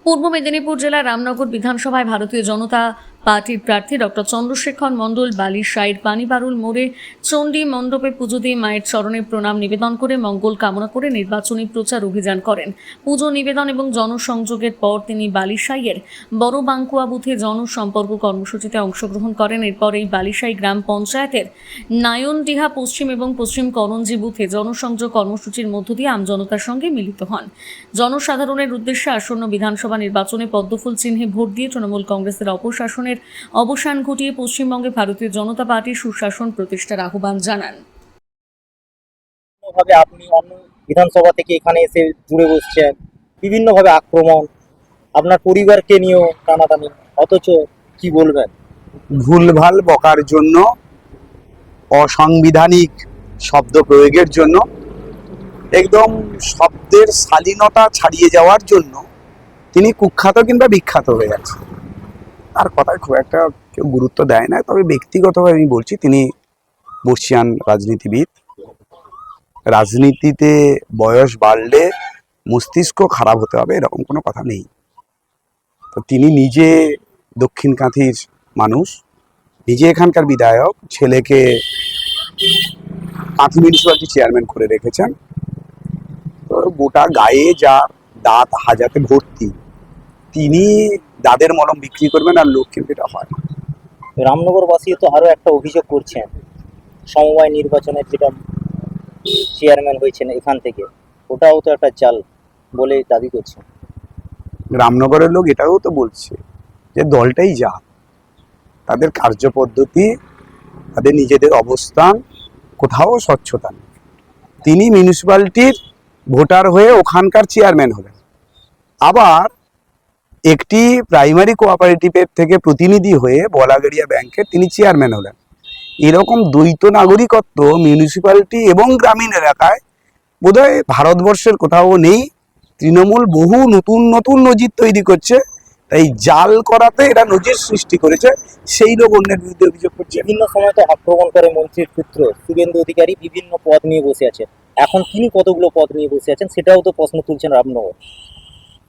পূর্ব মেদিনীপুর জেলার রামনগর বিধানসভায় ভারতীয় জনতা পার্টির প্রার্থী ডক্টর চন্দ্রশেখর মণ্ডল বালিশাইয়ের পানিবারুল মোড়ে চণ্ডী মণ্ডপে পুজো দিয়ে মায়ের চরণে প্রণাম নিবেদন করে মঙ্গল কামনা করে নির্বাচনী প্রচার অভিযান করেন। পুজো নিবেদন এবং জনসংযোগের পর তিনি বালিশাইয়ের বড় বাঙ্কুয়া বুথে জনসম্পর্ক কর্মসূচিতে অংশগ্রহণ করেন। এরপর এই বালিশাই গ্রাম পঞ্চায়েতের নায়নডিহা পশ্চিম এবং পশ্চিম করঞ্জি বুথে জনসংযোগ কর্মসূচির মধ্য দিয়ে আমজনতার সঙ্গে মিলিত হন। জনসাধারণের উদ্দেশ্যে আসন্ন বিধানসভা নির্বাচনে পদ্মফুল চিহ্নে ভোট দিয়ে তৃণমূল কংগ্রেসের অপশাসনের অবসান ঘটিয়ে পশ্চিমবঙ্গে ভারতীয় জনতা পার্টির সুশাসন প্রতিষ্ঠার আহ্বান জানান। আপনি অন্য বিধানসভা থেকে এখানে এসে জুড়ে বসছেন, বিভিন্নভাবে আক্রমণ, আপনার পরিবারকে নিয়েও টানাটানি, অথচ কি বলবেন? ভুলভাল বকার জন্য, অসাংবিধানিক শব্দ প্রয়োগের জন্য, একদম শব্দের শালীনতা ছাড়িয়ে যাওয়ার জন্য তিনি কুখ্যাত কিংবা বিখ্যাত হয়ে যাচ্ছেন। তার কথায় খুব একটা কেউ গুরুত্ব দেয় না। তবে ব্যক্তিগতভাবে আমি বলছি, তিনি বর্ষিয়ান রাজনীতিবিদ। রাজনীতিতে বয়স বাড়লে মস্তিষ্ক খারাপ হতে হবে এরকম কোনো কথা নেই। তো তিনি নিজে দক্ষিণ কাঁথির মানুষ, নিজে এখানকার বিধায়ক, ছেলেকে কাঁথি মিউনিসিপ্যালিটি চেয়ারম্যান করে রেখেছেন। তো গোটা গায়ে যা দাঁত হাজাতে ভর্তি, তিনি দাঁতের মলম বিক্রি করবেন আর লোক কিন্তু এটা হয়। রামনগরবাসী তো আরো একটা অভিযোগ করছেন, সমবায় নির্বাচনের যেটা চেয়ারম্যান হয়েছেন এখান থেকে, ওটাও তো একটা চাল বলে দাবি করছেন। রামনগরের লোক এটাও তো বলছে যে দলটাই যা, তাদের কার্যপদ্ধতি, তাদের নিজেদের অবস্থান, কোথাও স্বচ্ছতা নেই। তিনি মিউনিসিপ্যালিটির ভোটার হয়ে ওখানকার চেয়ারম্যান হলেন, আবার একটি প্রাইমারি কোঅপারেটিভের থেকে প্রতিনিধি হয়ে বলাগড়িয়া ব্যাংকের তিনি চেয়ারম্যান হলেন। এরকম দ্বৈত নাগরিকত্ব মিউনিসিপ্যালিটি এবং গ্রামীণ এলাকায় বোধহয় ভারতবর্ষের কোথাও নেই। তৃণমূল বহু নতুন নতুন নজির তৈরি করছে, তাই জাল করাতে এরা নজির সৃষ্টি করেছে, সেই লোক অন্যের বিরুদ্ধে অভিযোগ করছে। বিভিন্ন সময় তো আক্রমণ করে মন্ত্রীর পুত্র শুভেন্দু অধিকারী, বিভিন্ন পদ নিয়ে বসে আছেন। এখন তিনি কতগুলো পদ নিয়ে বসে আছেন সেটাও তো প্রশ্ন তুলছেন।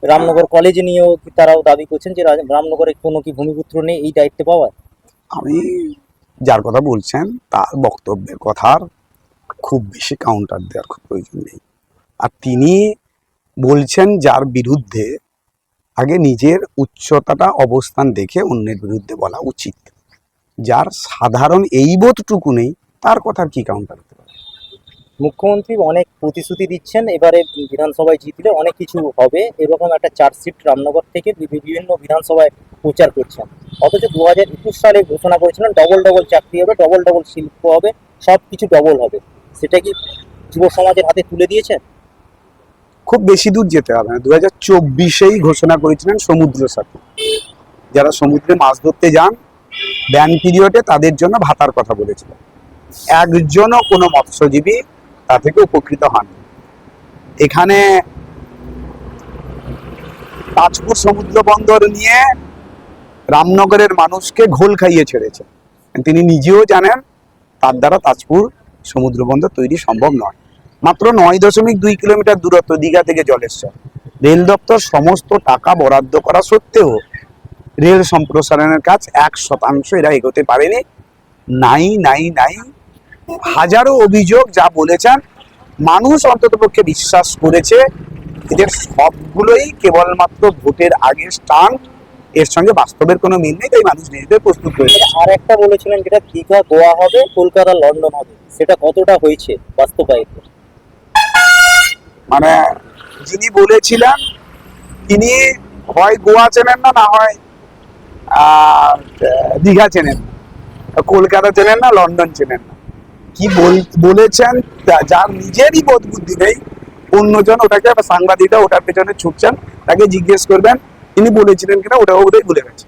রামনগর কলেজ নিয়েও তারাও দাবি করছেন যে রামনগরে কোনো কি ভূমিপুত্র নেই এই দায়িত্ব পাওয়ার। আমি যার কথা বলছেন তার বক্তব্যের কথার খুব বেশি কাউন্টার দেওয়ার খুব প্রয়োজন নেই। আর তিনি বলছেন যার বিরুদ্ধে, আগে নিজের উচ্চতাটা অবস্থান দেখে অন্যের বিরুদ্ধে বলা উচিত। যার সাধারণ এই বোধটুকু নেই তার কথার কি কাউন্টার হতে পারে? মুখ্যমন্ত্রী অনেক প্রতিশ্রুতি দিচ্ছেন, এবারে বিধানসভায় জিতলে অনেক কিছু হবে, এরকম একটা চার্জশিট রামনগর থেকে বিভিন্ন বিধানসভায় প্রচার করছেন। অথচ 2021 সালে ঘোষণা করেছিলেন ডবল ডবল চাকরি হবে, ডবল ডবল শিল্প হবে, সব কিছু ডবল হবে। সেটা কি যুব সমাজের হাতে তুলে দিয়েছেন? খুব বেশি দূর যেতে হবে না, 2024-এই ঘোষণা করেছিলেন সমুদ্র সাথী। যারা সমুদ্রে মাছ ধরতে যান ব্যান পিরিয়ডে, তাদের জন্য ভাতার কথা বলেছিলেন। একজনও কোনো মৎস্যজীবী তা থেকে উপকৃত হন। এখানে তাজপুর সমুদ্র বন্দর নিয়ে রামনগরের মানুষকে ঘোল খাইয়ে ছেড়েছে। তিনি নিজেও জানেন তার দ্বারা তাজপুর সমুদ্র বন্দর তৈরি সম্ভব নয়। মাত্র 9.2 কিলোমিটার দূরত্ব দীঘা থেকে জলেশ্বর। রেল দপ্তর সমস্ত টাকা বরাদ্দ করা সত্ত্বেও রেল সম্প্রসারণের কাজ 1% এরা এগোতে পারেনি। নাই হাজারো অভিযোগ যা বলেছেন মানুষ অন্ততপক্ষে বিশ্বাস করেছে। এদের সবগুলোই কেবলমাত্র ভোটের আগে স্টান্ট, এর সঙ্গে বাস্তবের কোনো মিল নেই, তাই মানুষ নিজেদের প্রস্তুত করেছে। আর একটা বলেছিলেন যেটা দীঘা গোয়া হবে, কলকাতা লন্ডন হবে, সেটা কতটা হয়েছে বাস্তবায়িত? মানে যিনি বলেছিলেন তিনি হয় গোয়া চেনেন না, না হয় দীঘা চেনেন না, কলকাতা চেনেন না, লন্ডন চেনেন না। কি বলেছেন যার নিজেরই বোধ বুদ্ধি নেই, অন্যজন ওটাকে সাংবাদিকরা ওটার পেছনে ছুটছেন, তাকে জিজ্ঞেস করবেন তিনি বলেছিলেন কিনা, ওটাও বোধহয় ভুলে গেছে।